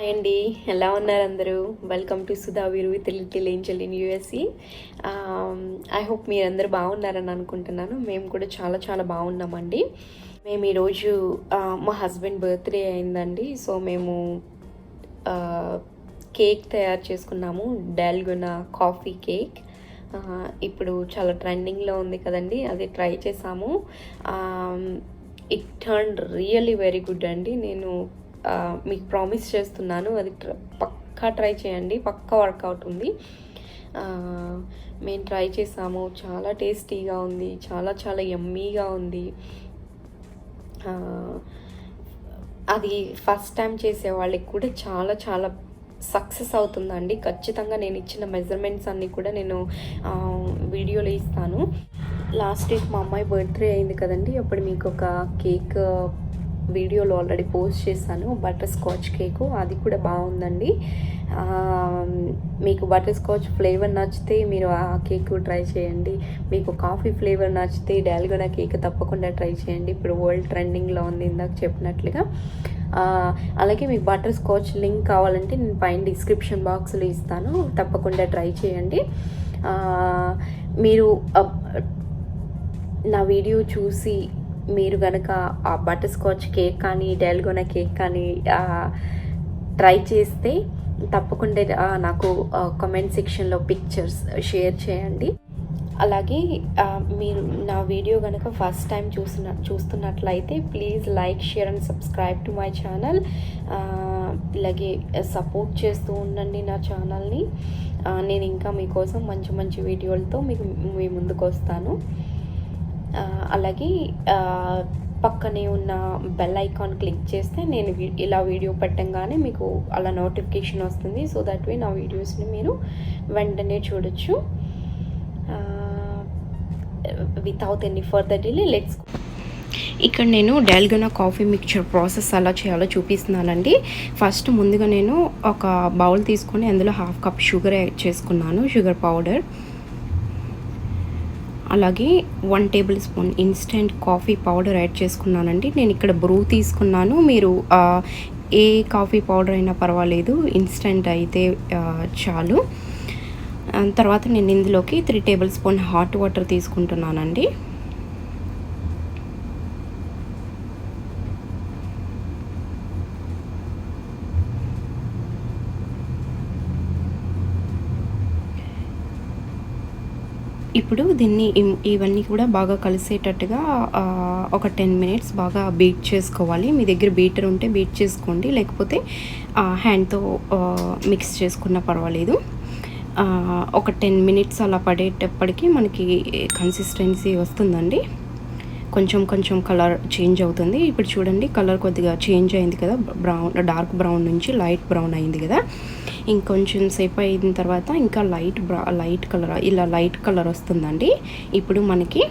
Hi అండి. ఎలా ఉన్నారు అందరూ? వెల్కమ్ టు సుధా వీరు with little Angel in USA. I hope మీరందరూ బాగున్నారని అనుకుంటున్నాను. మేము కూడా చాలా చాలా బాగున్నామండి. మేము ఈరోజు మా హస్బెండ్ బర్త్డే అయిందండి. సో మేము కేక్ తయారు చేసుకున్నాము. డాల్గొనా కాఫీ కేక్. ఇప్పుడు చాలా ట్రెండింగ్లో ఉంది కదండి, అది ట్రై చేసాము. It turn really very good అండి. నేను మీకు ప్రామిస్ చేస్తున్నాను, అది పక్కా ట్రై చేయండి, పక్కా వర్కౌట్ ఉంది. మేము ట్రై చేసాము, చాలా టేస్టీగా ఉంది, చాలా చాలా యమ్మీగా ఉంది. అది ఫస్ట్ టైం చేసే వాళ్ళకి కూడా చాలా చాలా సక్సెస్ అవుతుందండి. ఖచ్చితంగా నేను ఇచ్చిన మెజర్మెంట్స్ అన్నీ కూడా నేను వీడియోలో ఇస్తాను. లాస్ట్ వీక్ మా అమ్మాయి బర్త్డే అయింది కదండి, అప్పుడు మీకు ఒక కేక్ వీడియోలో ఆల్రెడీ పోస్ట్ చేశాను, బటర్ స్కాచ్ కేకు. అది కూడా బాగుందండి. మీకు బటర్ స్కాచ్ ఫ్లేవర్ నచ్చితే మీరు ఆ కేక్ ట్రై చేయండి. మీకు కాఫీ ఫ్లేవర్ నచ్చితే డాల్గొనా కేక్ తప్పకుండా ట్రై చేయండి. ఇప్పుడు వరల్డ్ ట్రెండింగ్లో ఉంది ఇందాక చెప్పినట్లుగా. అలాగే మీకు బటర్ స్కాచ్ లింక్ కావాలంటే నేను పైన డిస్క్రిప్షన్ బాక్స్లో ఇస్తాను, తప్పకుండా ట్రై చేయండి. మీరు నా వీడియో చూసి మీరు కనుక ఆ బటర్ స్కాచ్ కేక్ కానీ డాల్గొనా కేక్ కానీ ట్రై చేస్తే తప్పకుండా నాకు కామెంట్ సెక్షన్లో పిక్చర్స్ షేర్ చేయండి. అలాగే మీరు నా వీడియో కనుక ఫస్ట్ టైం చూస్తున్నట్లయితే please like, share and subscribe to my channel. ఇలాగే సపోర్ట్ చేస్తూ ఉండండి నా ఛానల్ని. నేను ఇంకా మీకోసం మంచి మంచి వీడియోలతో మీ ముందుకు వస్తాను. అలాగే పక్కనే ఉన్న బెల్ ఐకాన్ క్లిక్ చేస్తే నేను ఇలా వీడియో పెట్టంగానే మీకు అలా నోటిఫికేషన్ వస్తుంది. సో దట్ వే నా వీడియోస్ని మీరు వెంటనే చూడొచ్చు. Without any further delay let's. ఇక్కడ నేను డాల్గొనా కాఫీ మిక్చర్ ప్రాసెస్ ఎలా చేయాలో చూపిస్తున్నానండి. ఫస్ట్ ముందుగా నేను ఒక బౌల్ తీసుకొని అందులో 1/2 కప్ షుగర్ యాడ్ చేసుకున్నాను, షుగర్ పౌడర్. అలాగే 1 table spoon instant coffee powder add చేసుకున్నానండి. నేను ఇక్కడ బ్రూ తీసుకున్నాను. మీరు ఏ కాఫీ పౌడర్ అయినా పర్వాలేదు, ఇన్స్టెంట్ అయితే చాలు. తర్వాత నేను ఇందులోకి 3 టేబుల్ స్పూన్ హాట్ వాటర్ తీసుకుంటున్నానండి. ఇప్పుడు దీన్ని ఇవన్నీ కూడా బాగా కలిసేటట్టుగా ఒక 10 మినిట్స్ బాగా బీట్ చేసుకోవాలి. మీ దగ్గర బీటర్ ఉంటే బీట్ చేసుకోండి, లేకపోతే హ్యాండ్తో మిక్స్ చేసుకున్నా పర్వాలేదు. ఒక 10 మినిట్స్ అలా పడేటప్పటికి మనకి కన్సిస్టెన్సీ వస్తుందండి. కొంచెం కొంచెం కలర్ చేంజ్ అవుతుంది. ఇప్పుడు చూడండి, కలర్ కొద్దిగా చేంజ్ అయింది కదా, డార్క్ బ్రౌన్ నుంచి లైట్ బ్రౌన్ అయింది కదా. ఇంకొంచెం సేపు అయిన తర్వాత ఇంకా లైట్ కలర్, ఇలా లైట్ కలర్ వస్తుందండి. ఇప్పుడు మనకి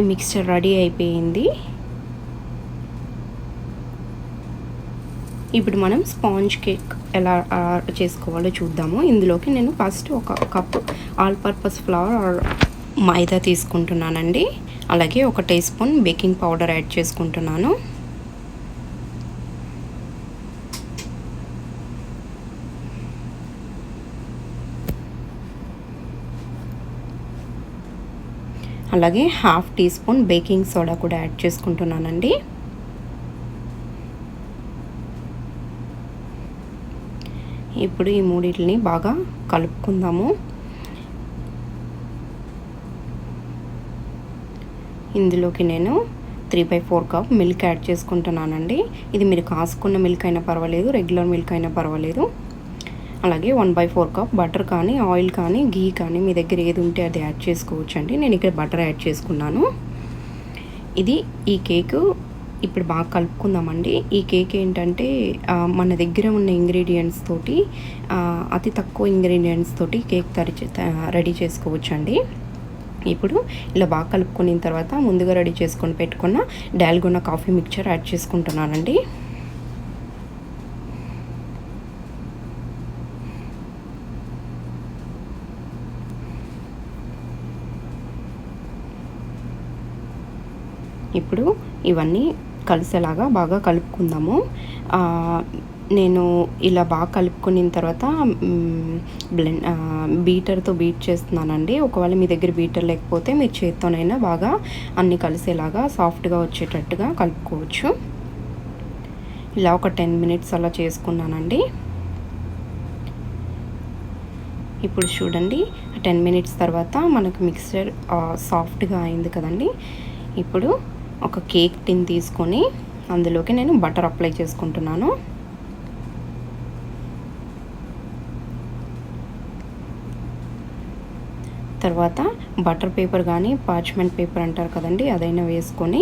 మిక్స్చర్ రెడీ అయిపోయింది. ఇప్పుడు మనం స్పాంజ్ కేక్ ఎలా చేసుకోవాలో చూద్దాము. ఇందులోకి నేను ఫస్ట్ ఒక కప్ ఆల్ పర్పస్ ఫ్లవర్ మైదా తీసుకుంటున్నానండి. అలాగే 1 teaspoon baking powder add చేసుకుంటున్నాను. అలాగే 1/2 టీ స్పూన్ బేకింగ్ సోడా కూడా యాడ్ చేసుకుంటున్నానండి. ఇప్పుడు ఈ మూడింటిని బాగా కలుపుకుందాము. ఇందులోకి నేను 3/4 కప్ మిల్క్ యాడ్ చేసుకుంటున్నానండి. ఇది మీరు కాసుకున్న మిల్క్ అయినా పర్వాలేదు, రెగ్యులర్ మిల్క్ అయినా పర్వాలేదు. అలాగే 1/4 కప్ బటర్ కానీ ఆయిల్ కానీ ఘీ కానీ మీ దగ్గర ఏది ఉంటే అది యాడ్ చేసుకోవచ్చు అండి. నేను ఇక్కడ బటర్ యాడ్ చేసుకున్నాను. ఈ కేకు ఇప్పుడు బాగా కలుపుకుందామండి. ఈ కేక్ ఏంటంటే మన దగ్గర ఉన్న ఇంగ్రీడియంట్స్ తోటి, అతి తక్కువ ఇంగ్రీడియంట్స్ తోటి కేక్ రెడీ చేసుకోవచ్చు అండి. ఇప్పుడు ఇలా బాగా కలుపుకున్న తర్వాత ముందుగా రెడీ చేసుకొని పెట్టుకున్న డాల్గొనా కాఫీ మిక్చర్ యాడ్ చేసుకుంటున్నానండి. ఇప్పుడు ఇవన్నీ కలిసేలాగా బాగా కలుపుకుందాము. నేను ఇలా బాగా కలుపుకున్న తర్వాత బీటర్తో బీట్ చేస్తున్నానండి. ఒకవేళ మీ దగ్గర బీటర్ లేకపోతే మీరు చేత్తోనైనా బాగా అన్నీ కలిసేలాగా సాఫ్ట్గా వచ్చేటట్టుగా కలుపుకోవచ్చు. ఇలా ఒక 10 మినిట్స్ అలా చేసుకున్నానండి. ఇప్పుడు చూడండి 10 మినిట్స్ తర్వాత మనకు మిక్సర్ సాఫ్ట్గా అయింది కదండి. ఇప్పుడు ఒక కేక్ టిన్ తీసుకొని అందులోకి నేను బటర్ అప్లై చేసుకుంటున్నాను. తర్వాత బటర్ పేపర్ కానీ పార్చ్మెంట్ పేపర్ అంటారు కదండి, అదైనా వేసుకొని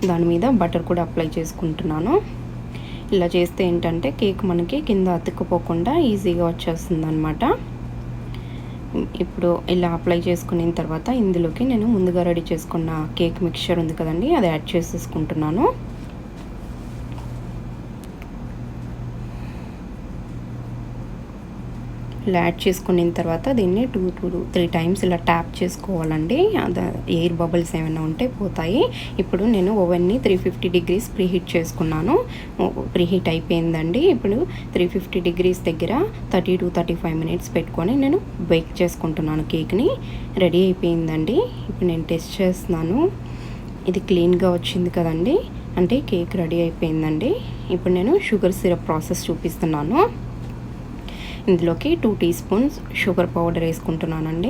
దాని మీద బటర్ కూడా అప్లై చేసుకుంటున్నాను. ఇలా చేస్తే ఏంటంటే కేక్ మనకి కింద అతుక్కుపోకుండా ఈజీగా వచ్చేస్తుంది అనమాట. ఇప్పుడు ఇలా అప్లై చేసుకున్న తర్వాత ఇందులోకి నేను ముందుగా రెడీ చేసుకున్న కేక్ మిక్చర్ ఉంది కదండి, అది యాడ్ చేసేసుకుంటున్నాను. ఇలా యాడ్ చేసుకున్న తర్వాత దీన్ని 2 to 3 టైమ్స్ ఇలా ట్యాప్ చేసుకోవాలండి. అది ఎయిర్ బబుల్స్ ఏమైనా ఉంటే పోతాయి. ఇప్పుడు నేను ఓవెన్ని 350 డిగ్రీస్ ప్రీహీట్ చేసుకున్నాను. ప్రీహీట్ అయిపోయిందండి. ఇప్పుడు 350 డిగ్రీస్ దగ్గర 30 to 35 మినిట్స్ పెట్టుకొని నేను బేక్ చేసుకుంటున్నాను. కేక్ని రెడీ అయిపోయిందండి. ఇప్పుడు నేను టెస్ట్ చేస్తున్నాను. ఇది క్లీన్గా వచ్చింది కదండి, అంటే కేక్ రెడీ అయిపోయిందండి. ఇప్పుడు నేను షుగర్ సిరప్ ప్రాసెస్ చూపిస్తున్నాను. ఇందులోకి 2 టీ స్పూన్స్ షుగర్ పౌడర్ వేసుకుంటున్నానండి.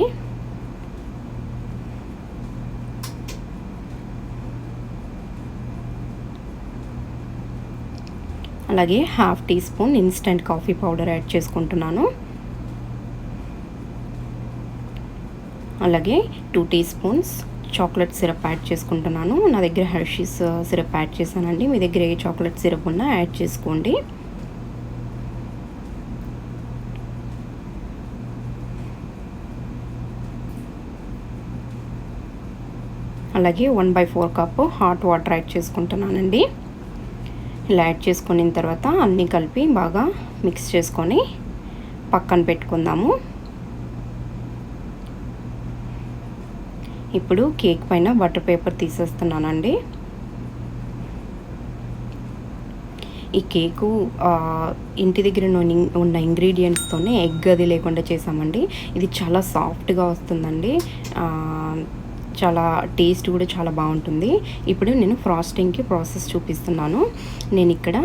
అలాగే half teaspoon instant coffee powder add చేసుకుంటున్నాను. అలాగే 2 teaspoons chocolate syrup add చేసుకుంటున్నాను. నా దగ్గర హెర్షీస్ సిరప్ యాడ్ చేశానండి. మీ దగ్గర ఏ చాక్లెట్ సిరప్ ఉన్నా యాడ్ చేసుకోండి. అలాగే 1/4 కప్పు హాట్ వాటర్ యాడ్ చేసుకుంటున్నానండి. ఇలా యాడ్ చేసుకున్న తర్వాత అన్నీ కలిపి బాగా మిక్స్ చేసుకొని పక్కన పెట్టుకుందాము. ఇప్పుడు కేక్ పైన బటర్ పేపర్ తీసేస్తున్నానండి. ఈ కేకు ఇంటి దగ్గర ఉన్న ఇంగ్రీడియంట్స్తోనే ఎగ్ అది లేకుండా చేసామండి. ఇది చాలా సాఫ్ట్గా వస్తుందండి. చాలా టేస్ట్ కూడా చాలా బాగుంటుంది. ఇప్పుడు నేను ఫ్రాస్టింగ్కి ప్రాసెస్ చూపిస్తున్నాను. నేను ఇక్కడ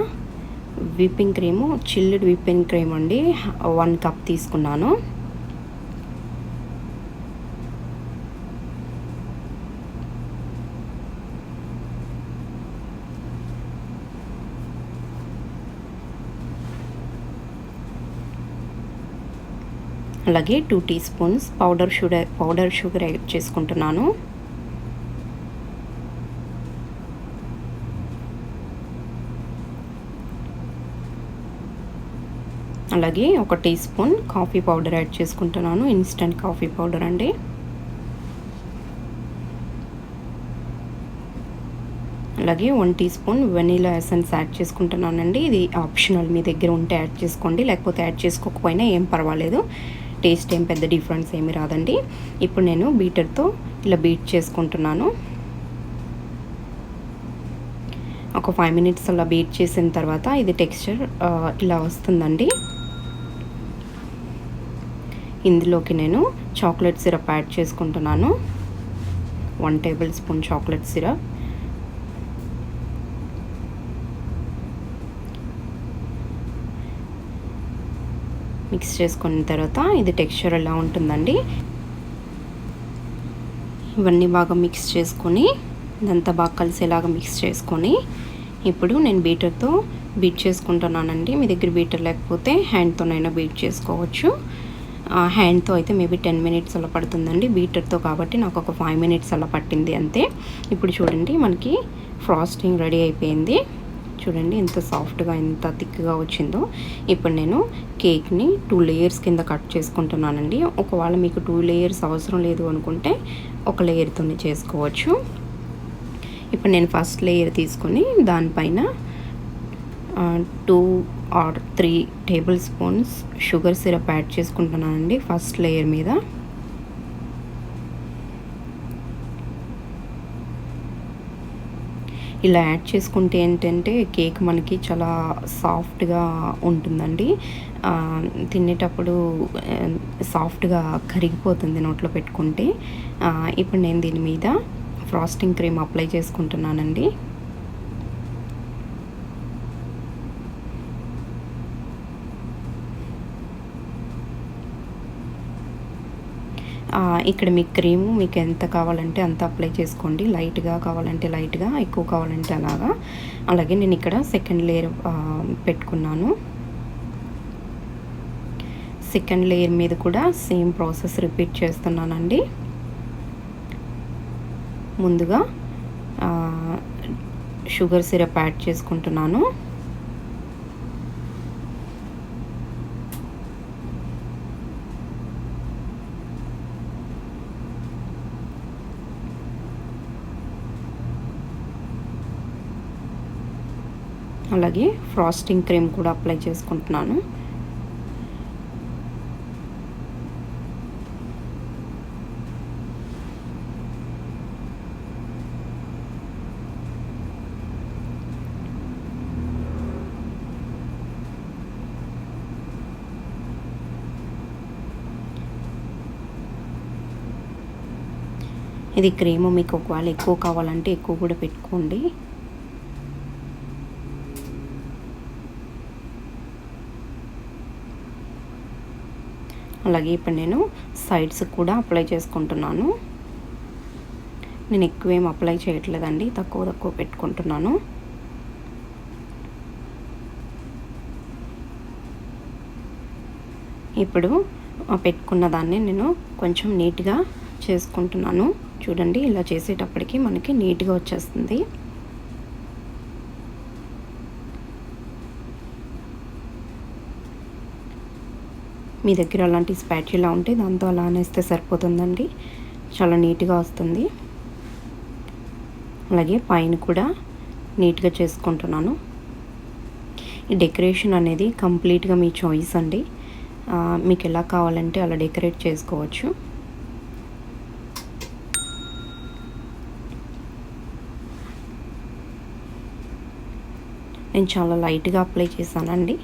whipping cream, chilled whipping cream అండి 1 కప్ తీసుకున్నాను. అలాగే 2 teaspoons powder sugar add చేసుకుంటున్నాను. అలాగే 1 teaspoon coffee powder add చేసుకుంటున్నాను. ఇన్స్టెంట్ కాఫీ పౌడర్ అండి. అలాగే 1 teaspoon vanilla essence add చేసుకుంటున్నానండి. ఇది ఆప్షనల్, మీ దగ్గర ఉంటే యాడ్ చేసుకోండి, లేకపోతే యాడ్ చేసుకోకపోయినా ఏం పర్వాలేదు. టేస్ట్ ఏం పెద్ద డిఫరెన్స్ ఏమి రాదండి. ఇప్పుడు నేను బీటర్తో ఇలా బీట్ చేసుకుంటున్నాను. ఒక 5 మినిట్స్ అలా బీట్ చేసిన తర్వాత ఇది టెక్స్చర్ ఇలా వస్తుందండి. ఇందులోకి నేను చాక్లెట్ సిరప్ యాడ్ చేసుకుంటున్నాను. 1 table spoon chocolate syrup. Mix చేసుకున్న తర్వాత ఇది టెక్స్చర్ ఎలా ఉంటుందండి. ఇవన్నీ బాగా మిక్స్ చేసుకొని ఇదంతా బాగా కలిసేలాగా మిక్స్ చేసుకొని ఇప్పుడు నేను బీటర్తో బీట్ చేసుకుంటున్నానండి. మీ దగ్గర బీటర్ లేకపోతే హ్యాండ్తోనైనా బీట్ చేసుకోవచ్చు. హ్యాండ్తో అయితే మేబీ 10 మినిట్స్ అలా పడుతుందండి. బీటర్తో కాబట్టి నాకు ఒక 5 మినిట్స్ అలా పట్టింది అంతే. ఇప్పుడు చూడండి మనకి ఫ్రాస్టింగ్ రెడీ అయిపోయింది. చూడండి ఎంత సాఫ్ట్గా ఎంత థిక్గా వచ్చిందో. ఇప్పుడు నేను కేక్ని 2 లేయర్స్ కింద కట్ చేసుకుంటున్నానండి. ఒకవేళ మీకు 2 లేయర్స్ అవసరం లేదు అనుకుంటే 1 లేయర్తోనే చేసుకోవచ్చు. ఇప్పుడు నేను ఫస్ట్ లేయర్ తీసుకొని దానిపైన 2 or 3 table spoons sugar syrup add చేసుకుంటున్నానండి ఫస్ట్ లేయర్ మీద. ఇలా యాడ్ చేసుకుంటే ఏంటంటే కేక్ మనకి చాలా సాఫ్ట్గా ఉంటుందండి. తినేటప్పుడు సాఫ్ట్గా కరిగిపోతుంది నోట్లో పెట్టుకుంటే. ఇప్పుడు నేను దీని మీద ఫ్రాస్టింగ్ క్రీమ్ అప్లై చేసుకుంటున్నానండి. ఇక్కడ మీ క్రీము మీకు ఎంత కావాలంటే అంత అప్లై చేసుకోండి. లైట్గా కావాలంటే లైట్గా, ఎక్కువ కావాలంటే అలాగా. అలాగే నేను ఇక్కడ సెకండ్ లేయర్ పెట్టుకున్నాను. సెకండ్ లేయర్ మీద కూడా సేమ్ ప్రాసెస్ రిపీట్ చేస్తున్నానండి. ముందుగా షుగర్ సిరప్ యాడ్ చేసుకుంటున్నాను. అలాగే ఫ్రాస్టింగ్ క్రీమ్ కూడా అప్లై చేసుకుంటున్నాను. ఇది క్రీము మీకు ఒకవేళ ఎక్కువ కావాలంటే ఎక్కువ కూడా పెట్టుకోండి. అలాగే ఇప్పుడు నేను సైడ్స్ కూడా అప్లై చేసుకుంటున్నాను. నేను ఎక్కువేం అప్లై చేయట్లేదండి, తక్కువ పెట్టుకుంటున్నాను. ఇప్పుడు పెట్టుకున్న దాన్ని నేను కొంచెం నీట్గా చేసుకుంటున్నాను. చూడండి, ఇలా చేసేటప్పటికి మనకి నీట్గా వచ్చేస్తుంది. మీ దగ్గర అలాంటి స్పాచులా ఉంటే దాంతో అలా అనేస్తే సరిపోతుందండి, చాలా నీట్గా వస్తుంది. అలాగే పైన కూడా నీట్గా చేసుకుంటున్నాను. ఈ డెకరేషన్ అనేది కంప్లీట్గా మీ చాయిస్ అండి. మీకు ఎలా కావాలంటే అలా డెకరేట్ చేసుకోవచ్చు. నేను చాలా లైట్గా అప్లై చేశానండి.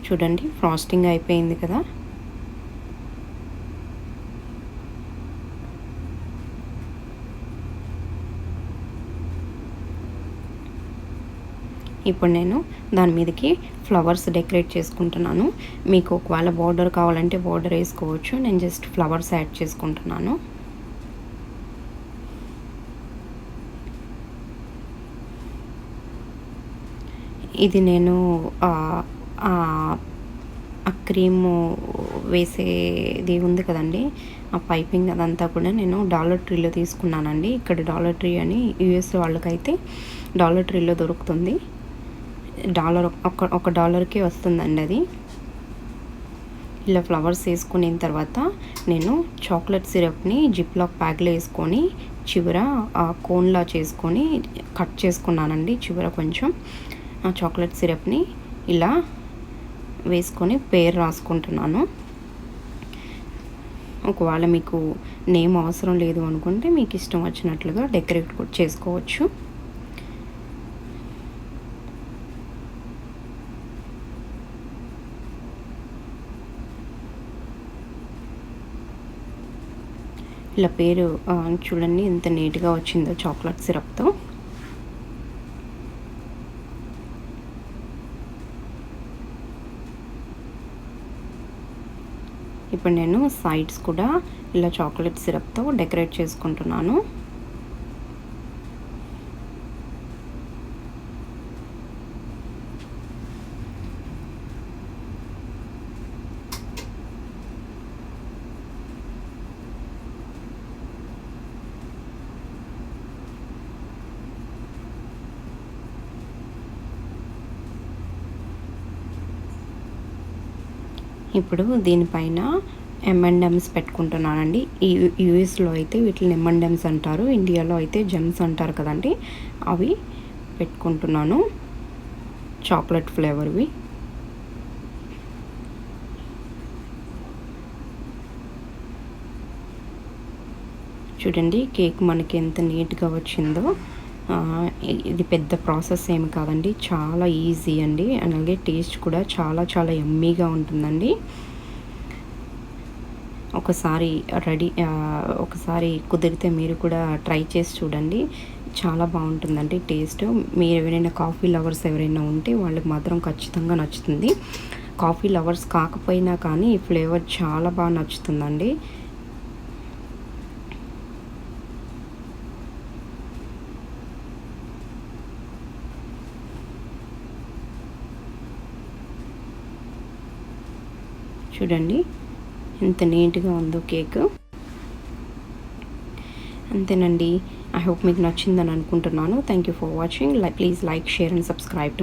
చూడండి, ఫ్రాస్టింగ్ అయిపోయింది కదా. ఇప్పుడు నేను దాని మీదకి ఫ్లవర్స్ డెకరేట్ చేసుకుంటున్నాను. మీకు ఒకవేళ బార్డర్ కావాలంటే బార్డర్ వేసుకోవచ్చు. నేను జస్ట్ ఫ్లవర్స్ యాడ్ చేసుకుంటున్నాను. ఇది నేను ఆ క్రీము వేసేది ఉంది కదండి, ఆ పైపింగ్ అదంతా కూడా నేను డాలర్ ట్రీలో తీసుకున్నానండి. ఇక్కడ డాలర్ ట్రీ అని యూఎస్ వాళ్ళకైతే డాలర్ ట్రీలో దొరుకుతుంది. ఒక డాలర్కే వస్తుందండి అది. ఇలా ఫ్లవర్స్ వేసుకున్న తర్వాత నేను చాక్లెట్ సిరప్ని జిప్లాక్ బ్యాగ్లో వేసుకొని చివర కోన్లా చేసుకొని కట్ చేసుకున్నానండి. చివర కొంచెం ఆ చాక్లెట్ సిరప్ని ఇలా వేసుకొని పేరు రాసుకుంటున్నాను. ఒకవేళ మీకు నేమ్ అవసరం లేదు అనుకుంటే మీకు ఇష్టం వచ్చినట్లుగా డెకరేట్ కూడా చేసుకోవచ్చు. ఇలా పేరు చూడండి ఎంత నీట్గా వచ్చిందో చాక్లెట్ సిరప్తో. ఇప్పుడు నేను సైడ్స్ కూడా ఇలా చాక్లెట్ సిరప్తో డెకరేట్ చేసుకుంటున్నాను. ఇప్పుడు దీనిపైన M&M's పెట్టుకుంటున్నానండి. ఈ యూఎస్లో అయితే వీటిని M&M's అంటారు, ఇండియాలో అయితే జెమ్స్ అంటారు కదండి. అవి పెట్టుకుంటున్నాను, చాక్లెట్ ఫ్లేవర్వి. చూడండి కేక్ మనకి ఎంత నీట్గా వచ్చిందో. ఇది పెద్ద ప్రాసెస్ ఏమి కాదండి, చాలా ఈజీ అండి. అలాగే టేస్ట్ కూడా చాలా చాలా యమ్మీగా ఉంటుందండి. ఒకసారి కుదిరితే మీరు కూడా ట్రై చేసి చూడండి, చాలా బాగుంటుందండి టేస్ట్. మీరు ఎవరైనా కాఫీ లవర్స్ ఎవరైనా ఉంటే వాళ్ళకి మాత్రం ఖచ్చితంగా నచ్చుతుంది. కాఫీ లవర్స్ కాకపోయినా కానీ ఈ ఫ్లేవర్ చాలా బాగా నచ్చుతుందండి. చూడండి ఎంత నీట్గా ఉందో కేక్. అంతేనండి. ఐ హోప్ మీకు నచ్చిందని అనుకుంటున్నాను. Thank you for watching. Please like, share and subscribe.